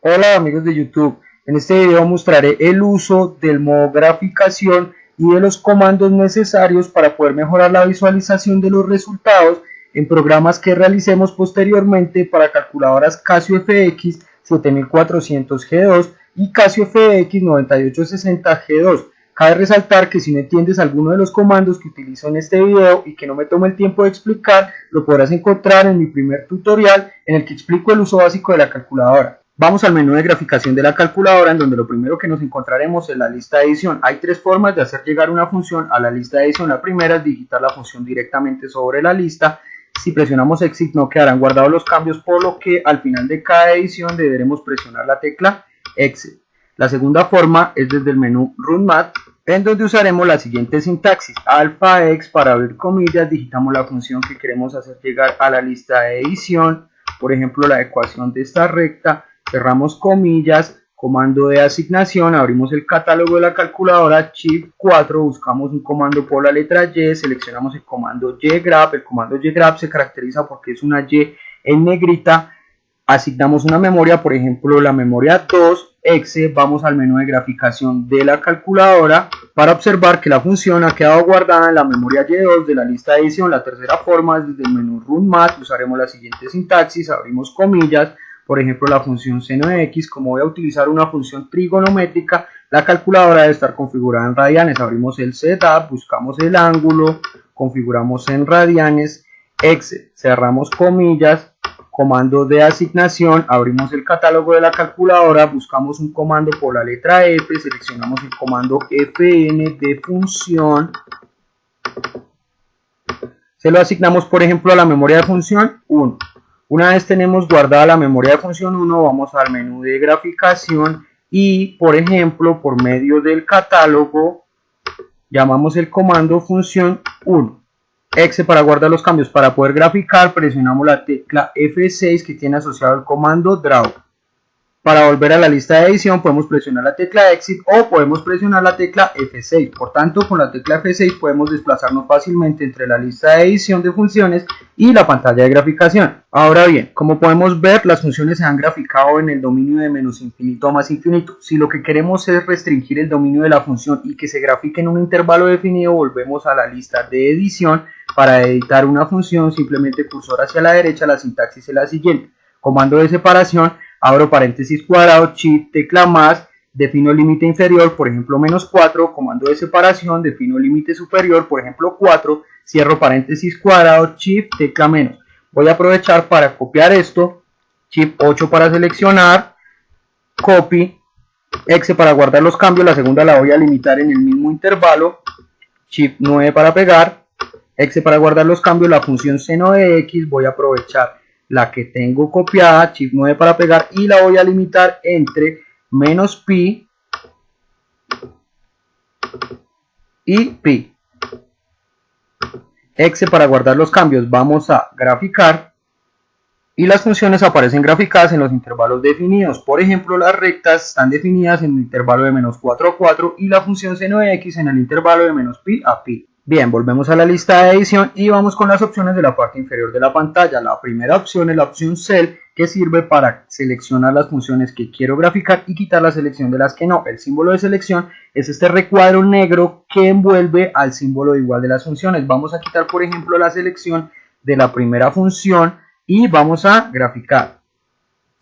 Hola amigos de YouTube, en este video mostraré el uso del modo graficación y de los comandos necesarios para poder mejorar la visualización de los resultados en programas que realicemos posteriormente para calculadoras Casio FX 7400 G2 y Casio FX 9860 G2. Cabe resaltar que si no entiendes alguno de los comandos que utilizo en este video y que no me tomo el tiempo de explicar, lo podrás encontrar en mi primer tutorial en el que explico el uso básico de la calculadora. Vamos al menú de graficación de la calculadora, en donde lo primero que nos encontraremos es la lista de edición. Hay tres formas de hacer llegar una función a la lista de edición. La primera es digitar la función directamente sobre la lista. Si presionamos Exit no quedarán guardados los cambios, por lo que al final de cada edición deberemos presionar la tecla Exit. La segunda forma es desde el menú Run Math, en donde usaremos la siguiente sintaxis: alfa x, para abrir comillas, digitamos la función que queremos hacer llegar a la lista de edición, por ejemplo la ecuación de esta recta, cerramos comillas, comando de asignación, abrimos el catálogo de la calculadora, Shift 4, buscamos un comando por la letra Y, seleccionamos el comando YGraph. El comando YGraph se caracteriza porque es una Y en negrita. Asignamos una memoria, por ejemplo la memoria 2x, vamos al menú de graficación de la calculadora para observar que la función ha quedado guardada en la memoria Y2 de la lista de edición. La tercera forma es desde el menú Run Math, usaremos la siguiente sintaxis, abrimos comillas, por ejemplo la función seno de x. Como voy a utilizar una función trigonométrica, la calculadora debe estar configurada en radianes. Abrimos el setup, buscamos el ángulo, configuramos en radianes, exit, cerramos comillas, comando de asignación, abrimos el catálogo de la calculadora, buscamos un comando por la letra F, seleccionamos el comando fn de función, se lo asignamos por ejemplo a la memoria de función 1. Una vez tenemos guardada la memoria de función 1, vamos al menú de graficación y por ejemplo por medio del catálogo llamamos el comando función 1. Exe para guardar los cambios. Para poder graficar presionamos la tecla F6 que tiene asociado el comando Draw. Para volver a la lista de edición podemos presionar la tecla Exit o podemos presionar la tecla F6. Por tanto, con la tecla F6 podemos desplazarnos fácilmente entre la lista de edición de funciones y la pantalla de graficación. Ahora bien, como podemos ver, las funciones se han graficado en el dominio de menos infinito a más infinito. Si lo que queremos es restringir el dominio de la función y que se grafique en un intervalo definido, volvemos a la lista de edición. Para editar una función, simplemente cursor hacia la derecha, la sintaxis es la siguiente: comando de separación, abro paréntesis cuadrado, Shift, tecla más, defino límite inferior, por ejemplo menos 4, comando de separación, defino límite superior, por ejemplo 4, cierro paréntesis cuadrado, Shift, tecla menos. Voy a aprovechar para copiar esto, Shift 8 para seleccionar, copy, X para guardar los cambios, la segunda la voy a limitar en el mismo intervalo, Shift 9 para pegar, X para guardar los cambios, la función seno de x, voy a aprovechar la que tengo copiada, Shift 9 para pegar, y la voy a limitar entre menos pi y pi. X para guardar los cambios, vamos a graficar y las funciones aparecen graficadas en los intervalos definidos. Por ejemplo, las rectas están definidas en el intervalo de menos 4 a 4 y la función seno de x en el intervalo de menos pi a pi. Bien, volvemos a la lista de edición y vamos con las opciones de la parte inferior de la pantalla. La primera opción es la opción Cell, que sirve para seleccionar las funciones que quiero graficar y quitar la selección de las que no. El símbolo de selección es este recuadro negro que envuelve al símbolo de igual de las funciones. Vamos a quitar, por ejemplo, la selección de la primera función y vamos a graficar.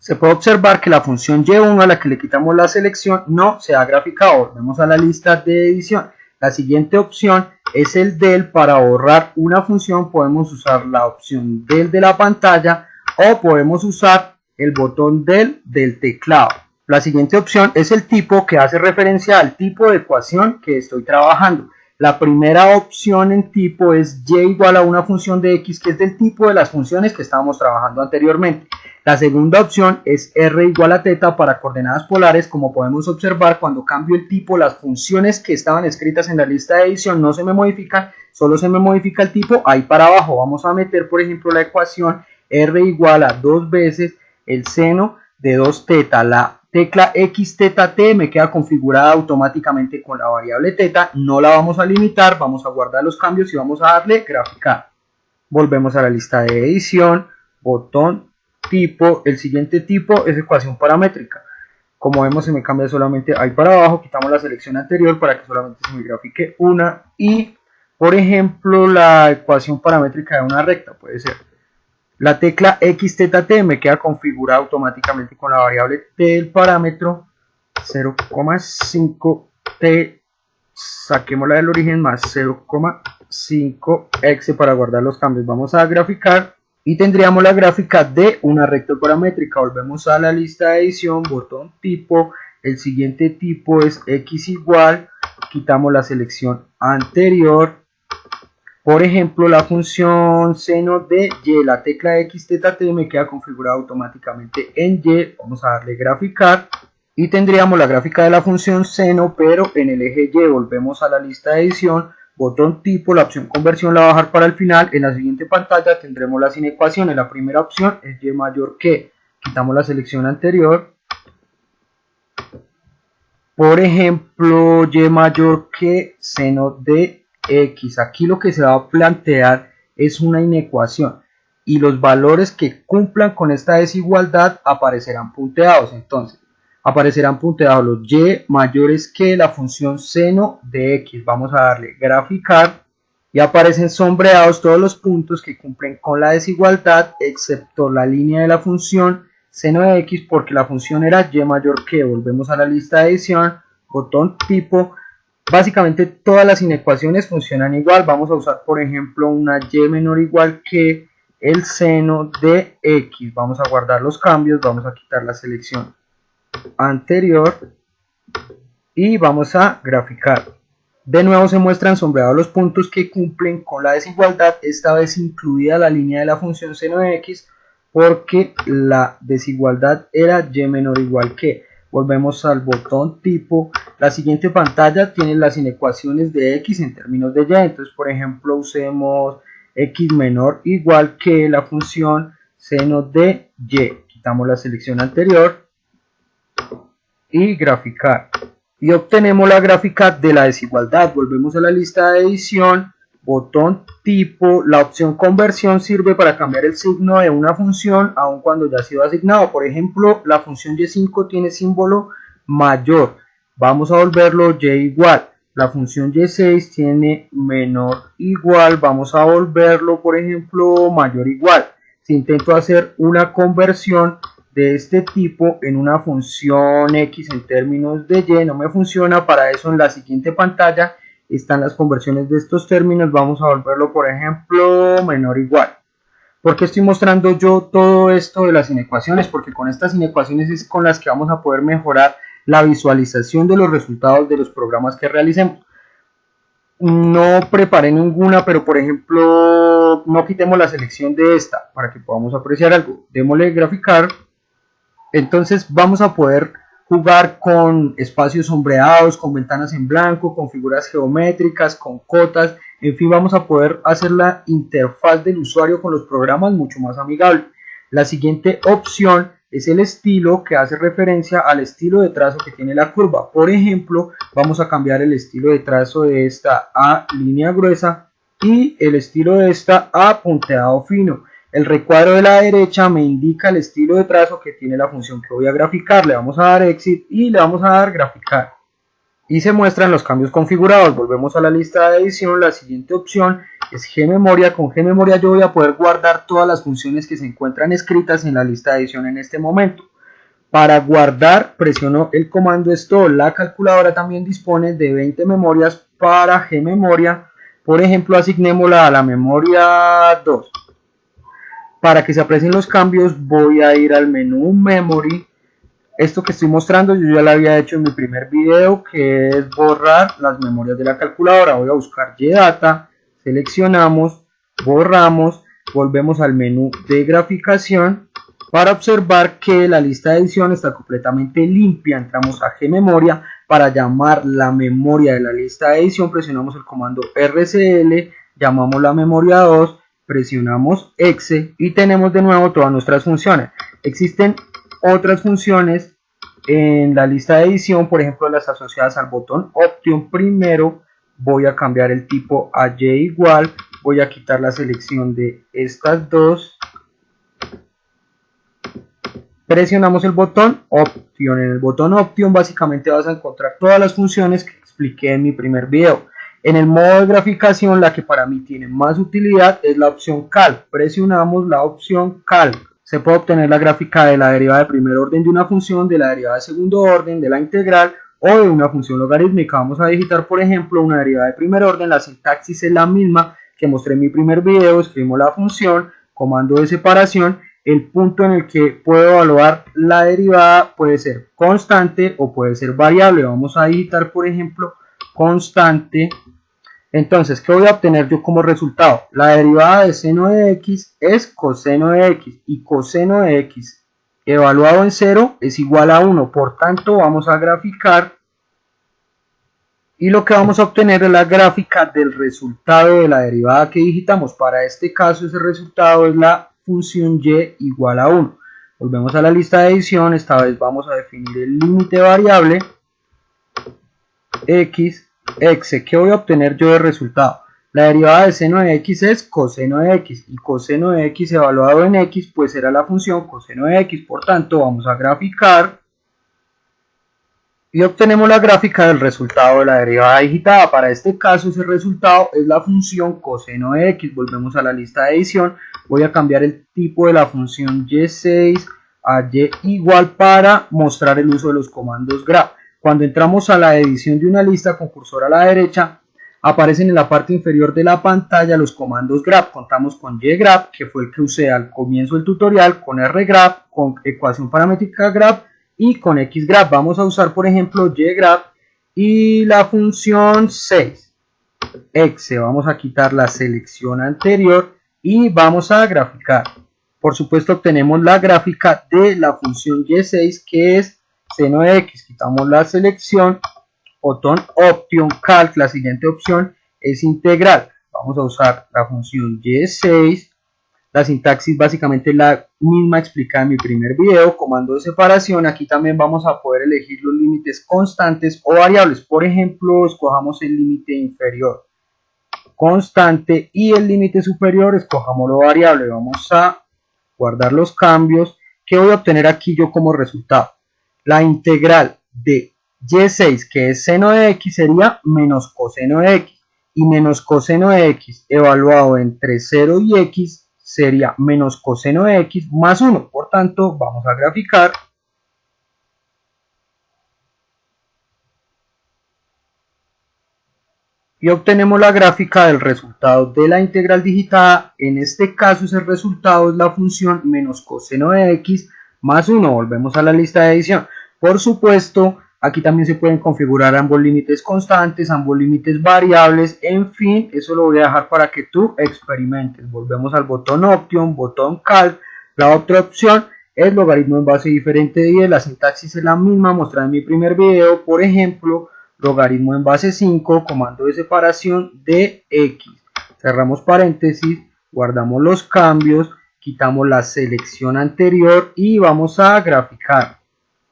Se puede observar que la función Y1 a la que le quitamos la selección no se ha graficado. Volvemos a la lista de edición. La siguiente opción es el del. Para borrar una función podemos usar la opción del de la pantalla o podemos usar el botón del teclado. La siguiente opción es el tipo, que hace referencia al tipo de ecuación que estoy trabajando. La primera opción en tipo es y igual a una función de x, que es del tipo de las funciones que estábamos trabajando anteriormente. La segunda opción es r igual a θ para coordenadas polares. Como podemos observar, cuando cambio el tipo, las funciones que estaban escritas en la lista de edición no se me modifican, solo se me modifica el tipo ahí para abajo. Vamos a meter, por ejemplo, la ecuación r igual a 2 veces el seno de 2θ. La tecla xθt me queda configurada automáticamente con la variable θ, no la vamos a limitar, vamos a guardar los cambios y vamos a darle graficar. Volvemos a la lista de edición, botón tipo, el siguiente tipo es ecuación paramétrica. Como vemos, se me cambia solamente ahí para abajo. Quitamos la selección anterior para que solamente se me grafique una. Y, por ejemplo, la ecuación paramétrica de una recta puede ser la tecla x θ t, me queda configurada automáticamente con la variable t del parámetro 0,5 t, saquémosla del origen, más 0,5 x para guardar los cambios. Vamos a graficar y tendríamos la gráfica de una recta paramétrica. Volvemos a la lista de edición, botón tipo, el siguiente tipo es x igual, quitamos la selección anterior. Por ejemplo, la función seno de y, la tecla x θ t me queda configurada automáticamente en y. Vamos a darle graficar y tendríamos la gráfica de la función seno, pero en el eje y. Volvemos a la lista de edición, botón tipo, la opción conversión la va a bajar para el final. En la siguiente pantalla tendremos las inecuaciones. La primera opción es y mayor que, quitamos la selección anterior. Por ejemplo, y mayor que seno de x. Aquí lo que se va a plantear es una inecuación y los valores que cumplan con esta desigualdad aparecerán punteados. Entonces aparecerán punteados los y mayores que la función seno de x. Vamos a darle graficar y aparecen sombreados todos los puntos que cumplen con la desigualdad excepto la línea de la función seno de x, porque la función era y mayor que. Volvemos a la lista de edición, botón tipo. Básicamente todas las inecuaciones funcionan igual. Vamos a usar, por ejemplo, una y menor o igual que el seno de x. Vamos a guardar los cambios, vamos a quitar la selección anterior y vamos a graficar. De nuevo se muestran sombreados los puntos que cumplen con la desigualdad, esta vez incluida la línea de la función seno de x, porque la desigualdad era y menor o igual que. Volvemos al botón tipo. La siguiente pantalla tiene las inecuaciones de x en términos de y. Entonces, por ejemplo, usemos x menor o igual que la función seno de y. Quitamos la selección anterior y graficar. Y obtenemos la gráfica de la desigualdad. Volvemos a la lista de edición, botón tipo. La opción conversión sirve para cambiar el signo de una función aun cuando ya ha sido asignado. Por ejemplo, la función y5 tiene símbolo mayor, vamos a volverlo y igual. La función y6 tiene menor igual, vamos a volverlo, por ejemplo, mayor igual. Si intento hacer una conversión de este tipo en una función x en términos de y, no me funciona. Para eso en la siguiente pantalla están las conversiones de estos términos. Vamos a volverlo, por ejemplo, menor o igual. ¿Por qué estoy mostrando yo todo esto de las inecuaciones? Porque con estas inecuaciones es con las que vamos a poder mejorar la visualización de los resultados de los programas que realicemos. No preparé ninguna, pero por ejemplo, no quitemos la selección de esta para que podamos apreciar algo. Démosle graficar. Entonces vamos a poder jugar con espacios sombreados, con ventanas en blanco, con figuras geométricas, con cotas, en fin, vamos a poder hacer la interfaz del usuario con los programas mucho más amigable. La siguiente opción es el estilo, que hace referencia al estilo de trazo que tiene la curva. Por ejemplo, vamos a cambiar el estilo de trazo de esta a línea gruesa y el estilo de esta a punteado fino. El recuadro de la derecha me indica el estilo de trazo que tiene la función que voy a graficar. Le vamos a dar exit y le vamos a dar graficar. Y se muestran los cambios configurados. Volvemos a la lista de edición. La siguiente opción es gmemoria. Con gmemoria yo voy a poder guardar todas las funciones que se encuentran escritas en la lista de edición en este momento. Para guardar presiono el comando stop. La calculadora también dispone de 20 memorias para gmemoria. Por ejemplo, asignémosla a la memoria 2. Para que se aprecien los cambios voy a ir al menú Memory. Esto que estoy mostrando yo ya lo había hecho en mi primer video, que es borrar las memorias de la calculadora. Voy a buscar YData, seleccionamos, borramos, volvemos al menú de graficación para observar que la lista de edición está completamente limpia. Entramos a gmemoria. Para llamar la memoria de la lista de edición presionamos el comando RCL, llamamos la memoria 2, presionamos exe y tenemos de nuevo todas nuestras funciones. Existen otras funciones en la lista de edición, por ejemplo las asociadas al botón Option. Primero voy a cambiar el tipo a y igual, voy a quitar la selección de estas dos presionamos el botón Option. En el botón Option básicamente vas a encontrar todas las funciones que expliqué en mi primer video. En el modo de graficación, la que para mí tiene más utilidad es la opción Calc. Presionamos la opción Calc. Se puede obtener la gráfica de la derivada de primer orden de una función, de la derivada de segundo orden, de la integral o de una función logarítmica. Vamos a digitar, por ejemplo, una derivada de primer orden. La sintaxis es la misma que mostré en mi primer video. Escribimos la función, comando de separación. El punto en el que puedo evaluar la derivada puede ser constante o puede ser variable. Vamos a digitar, por ejemplo, constante. Entonces, ¿qué voy a obtener yo como resultado? La derivada de seno de x es coseno de x, y coseno de x evaluado en 0 es igual a 1. Por tanto, vamos a graficar y lo que vamos a obtener es la gráfica del resultado de la derivada que digitamos. Para este caso, ese resultado es la función y igual a 1. Volvemos a la lista de edición. Esta vez vamos a definir el límite variable x. ¿Qué voy a obtener yo de resultado? La derivada de seno de x es coseno de x, y coseno de x evaluado en x pues será la función coseno de x. Por tanto, vamos a graficar y obtenemos la gráfica del resultado de la derivada digitada. Para este caso, ese resultado es la función coseno de x. Volvemos a la lista de edición. Voy a cambiar el tipo de la función y6 a y igual para mostrar el uso de los comandos grep. Cuando entramos a la edición de una lista con cursor a la derecha, aparecen en la parte inferior de la pantalla los comandos grep. Contamos con ygrep, que fue el que usé al comienzo del tutorial, con rgrep, con ecuación paramétrica grep y con xgrep. Vamos a usar, por ejemplo, ygrep y la función 6. Exe, vamos a quitar la selección anterior y vamos a graficar. Por supuesto, obtenemos la gráfica de la función y6, que es seno de x. Quitamos la selección, botón Option, Calc. La siguiente opción es integral. Vamos a usar la función y6. La sintaxis básicamente es la misma explicada en mi primer video. Comando de separación. Aquí también vamos a poder elegir los límites constantes o variables. Por ejemplo, escojamos el límite inferior constante y el límite superior escojamos lo variable. Vamos a guardar los cambios. ¿Qué voy a obtener aquí yo como resultado? La integral de y6, que es seno de x, sería menos coseno de x, y menos coseno de x evaluado entre 0 y x sería menos coseno de x más 1. Por tanto, vamos a graficar y obtenemos la gráfica del resultado de la integral digitada. En este caso, ese resultado es la función menos coseno de x más 1. Volvemos a la lista de edición. Por supuesto, aquí también se pueden configurar ambos límites constantes, ambos límites variables, en fin, eso lo voy a dejar para que tú experimentes. Volvemos al botón Option, botón Calc. La otra opción es logaritmo en base diferente de 10. La sintaxis es la misma mostrada en mi primer video. Por ejemplo, logaritmo en base 5, comando de separación de x. Cerramos paréntesis, guardamos los cambios, quitamos la selección anterior y vamos a graficar.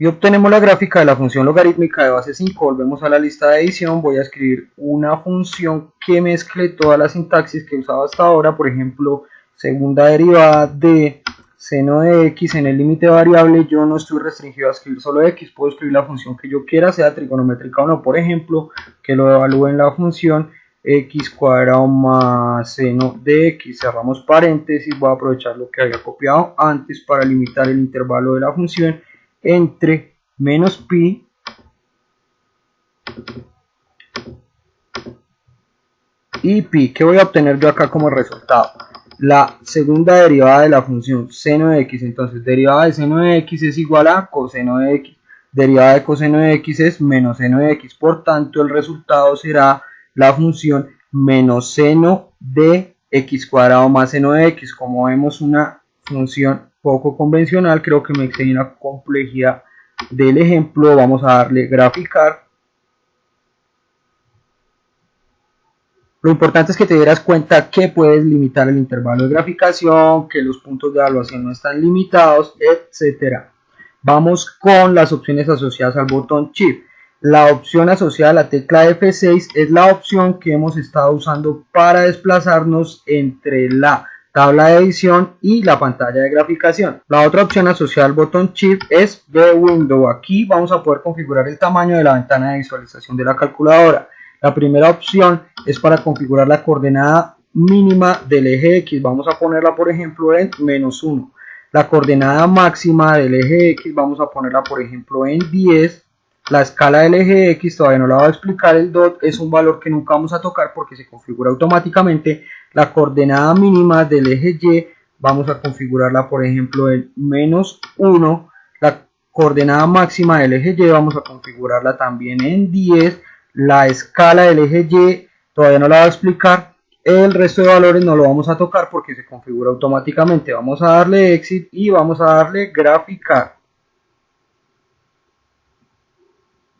Y obtenemos la gráfica de la función logarítmica de base 5. Volvemos a la lista de edición. Voy a escribir una función que mezcle toda la sintaxis que he usado hasta ahora. Por ejemplo, segunda derivada de seno de x en el límite variable. Yo no estoy restringido a escribir solo x. Puedo escribir la función que yo quiera, sea trigonométrica o no. Por ejemplo, que lo evalúe en la función x cuadrado más seno de x. Cerramos paréntesis. Voy a aprovechar lo que había copiado antes para limitar el intervalo de la función entre menos pi y pi. ¿Qué voy a obtener yo acá como resultado? La segunda derivada de la función seno de x. Entonces, derivada de seno de x es igual a coseno de x. Derivada de coseno de x es menos seno de x. Por tanto, el resultado será la función menos seno de x cuadrado más seno de x. Como vemos, una función poco convencional, creo que me excedí la complejidad del ejemplo. Vamos a darle graficar. Lo importante es que te dieras cuenta que puedes limitar el intervalo de graficación, que los puntos de evaluación no están limitados, etc. Vamos con las opciones asociadas al botón Shift. La opción asociada a la tecla F6 es la opción que hemos estado usando para desplazarnos entre la tabla de edición y la pantalla de graficación. La otra opción asociada al botón Shift es View Window. Aquí vamos a poder configurar el tamaño de la ventana de visualización de la calculadora. La primera opción es para configurar la coordenada mínima del eje X. Vamos a ponerla, por ejemplo, en -1. La coordenada máxima del eje X vamos a ponerla, por ejemplo, en 10. La escala del eje X todavía no la voy a explicar. El dot es un valor que nunca vamos a tocar porque se configura automáticamente. La coordenada mínima del eje Y vamos a configurarla, por ejemplo, en -1. La coordenada máxima del eje Y vamos a configurarla también en 10. La escala del eje Y todavía no la voy a explicar. El resto de valores no lo vamos a tocar porque se configura automáticamente. Vamos a darle Exit y vamos a darle Graficar.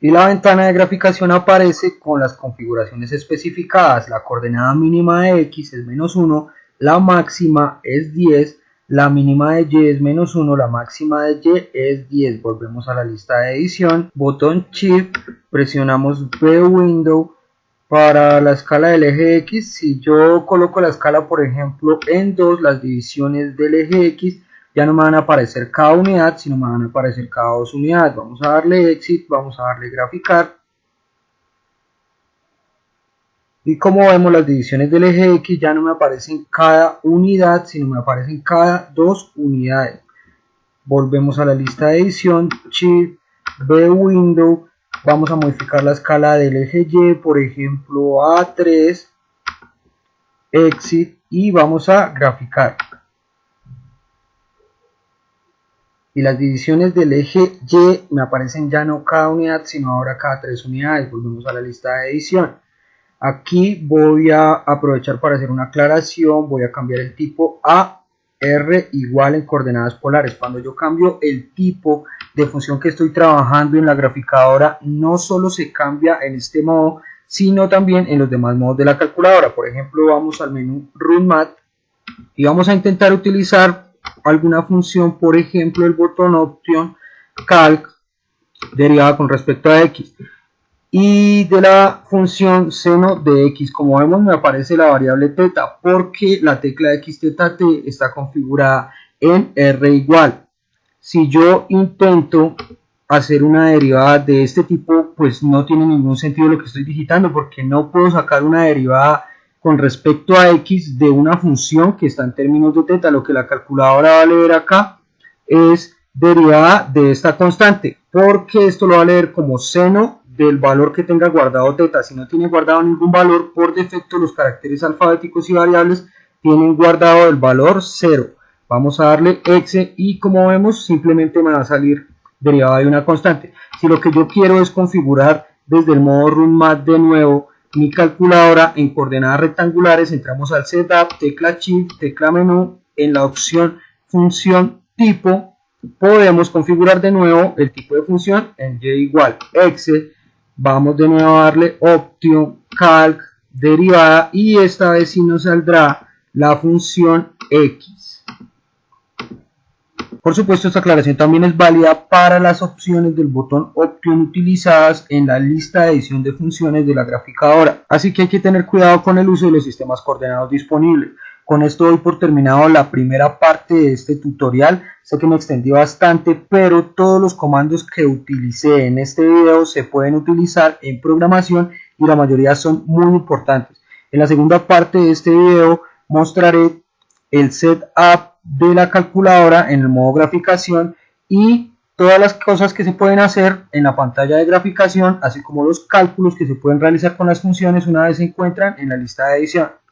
Y la ventana de graficación aparece con las configuraciones especificadas. La coordenada mínima de X es -1, la máxima es 10, la mínima de Y es -1, la máxima de Y es 10. Volvemos a la lista de edición, botón Shift, presionamos View Window. Para la escala del eje X, si yo coloco la escala, por ejemplo, en 2, las divisiones del eje X ya no me van a aparecer cada unidad, sino me van a aparecer cada 2 unidades. Vamos a darle Exit, vamos a darle Graficar. Y como vemos, las divisiones del eje X ya no me aparecen cada unidad, sino me aparecen cada 2 unidades. Volvemos a la lista de edición, Shift, View Window. Vamos a modificar la escala del eje Y, por ejemplo, a 3, Exit, y vamos a Graficar. Y las divisiones del eje Y me aparecen ya no cada unidad, sino ahora cada 3 unidades. Volvemos a la lista de edición. Aquí voy a aprovechar para hacer una aclaración. Voy a cambiar el tipo a R igual en coordenadas polares. Cuando yo cambio el tipo de función que estoy trabajando en la graficadora, no solo se cambia en este modo, sino también en los demás modos de la calculadora. Por ejemplo, vamos al menú Run Math y vamos a intentar utilizar alguna función, por ejemplo el botón Option Calc derivada con respecto a X, y de la función seno de X. Como vemos, me aparece la variable teta porque la tecla X teta t está configurada en R igual. Si yo intento hacer una derivada de este tipo, pues no tiene ningún sentido lo que estoy digitando, porque no puedo sacar una derivada con respecto a X de una función que está en términos de teta. Lo que la calculadora va a leer acá es derivada de esta constante, porque esto lo va a leer como seno del valor que tenga guardado teta. Si no tiene guardado ningún valor, por defecto los caracteres alfabéticos y variables tienen guardado el valor 0. Vamos a darle Exe y como vemos simplemente me va a salir derivada de una constante. Si lo que yo quiero es configurar desde el modo Run Math de nuevo mi calculadora en coordenadas rectangulares, entramos al Setup, tecla Shift, tecla menú, en la opción función tipo podemos configurar de nuevo el tipo de función en Y igual Exe. Vamos de nuevo a darle Option Calc derivada y esta vez sí nos saldrá la función X. Por supuesto, esta aclaración también es válida para las opciones del botón Option utilizadas en la lista de edición de funciones de la graficadora. Así que hay que tener cuidado con el uso de los sistemas coordenados disponibles. Con esto doy por terminado la primera parte de este tutorial. Sé que me extendí bastante, pero todos los comandos que utilicé en este video se pueden utilizar en programación y la mayoría son muy importantes. En la segunda parte de este video mostraré el setup de la calculadora en el modo graficación y todas las cosas que se pueden hacer en la pantalla de graficación, así como los cálculos que se pueden realizar con las funciones una vez se encuentran en la lista de edición.